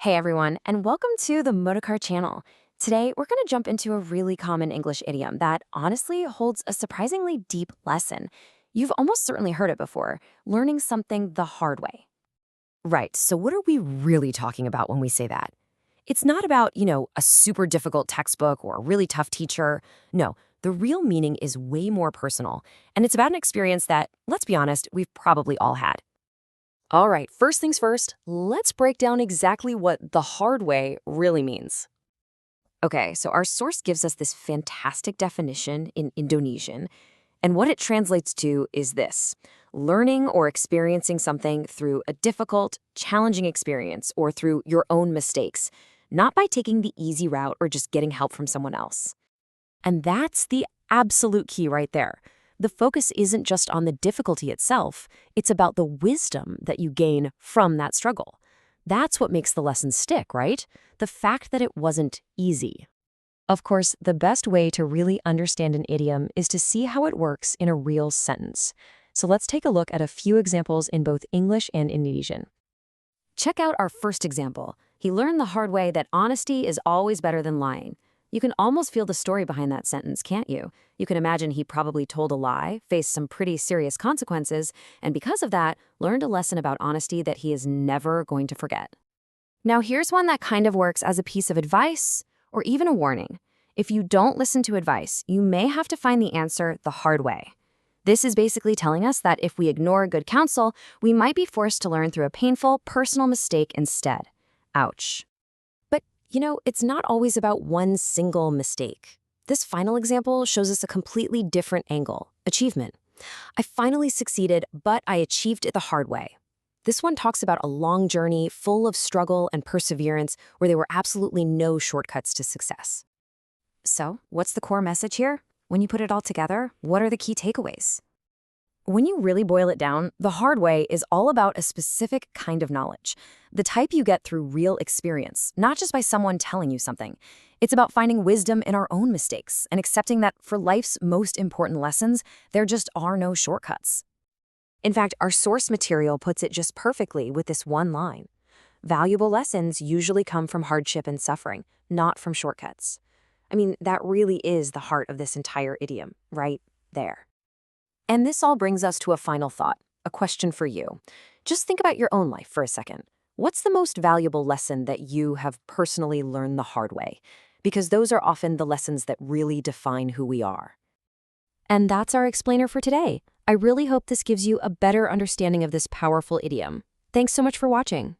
Hey everyone, and welcome to the Motorcar channel. Today, we're going to jump into a really common English idiom that honestly holds a surprisingly deep lesson. You've almost certainly heard it before, learning something the hard way. Right, so what are we really talking about when we say that? It's not about, a super difficult textbook or a really tough teacher. No, the real meaning is way more personal, and it's about an experience that, let's be honest, we've probably all had. All right, first things first, let's break down exactly what the hard way really means. Okay, so our source gives us this fantastic definition in Indonesian, and what it translates to is this: learning or experiencing something through a difficult, challenging experience or through your own mistakes, not by taking the easy route or just getting help from someone else. And that's the absolute key right there. The focus isn't just on the difficulty itself, it's about the wisdom that you gain from that struggle. That's what makes the lesson stick, right? The fact that it wasn't easy. Of course, the best way to really understand an idiom is to see how it works in a real sentence. So let's take a look at a few examples in both English and Indonesian. Check out our first example. He learned the hard way that honesty is always better than lying. You can almost feel the story behind that sentence, can't you? You can imagine he probably told a lie, faced some pretty serious consequences, and because of that, learned a lesson about honesty that he is never going to forget. Now here's one that kind of works as a piece of advice or even a warning. If you don't listen to advice, you may have to find the answer the hard way. This is basically telling us that if we ignore good counsel, we might be forced to learn through a painful, personal mistake instead. Ouch. But, it's not always about one single mistake. This final example shows us a completely different angle: achievement. I finally succeeded, but I achieved it the hard way. This one talks about a long journey full of struggle and perseverance where there were absolutely no shortcuts to success. So, what's the core message here? When you put it all together, what are the key takeaways? When you really boil it down, the hard way is all about a specific kind of knowledge, the type you get through real experience, not just by someone telling you something. It's about finding wisdom in our own mistakes and accepting that for life's most important lessons, there just are no shortcuts. In fact, our source material puts it just perfectly with this one line: valuable lessons usually come from hardship and suffering, not from shortcuts. I mean, that really is the heart of this entire idiom, right there. And this all brings us to a final thought, a question for you. Just think about your own life for a second. What's the most valuable lesson that you have personally learned the hard way? Because those are often the lessons that really define who we are. And that's our explainer for today. I really hope this gives you a better understanding of this powerful idiom. Thanks so much for watching.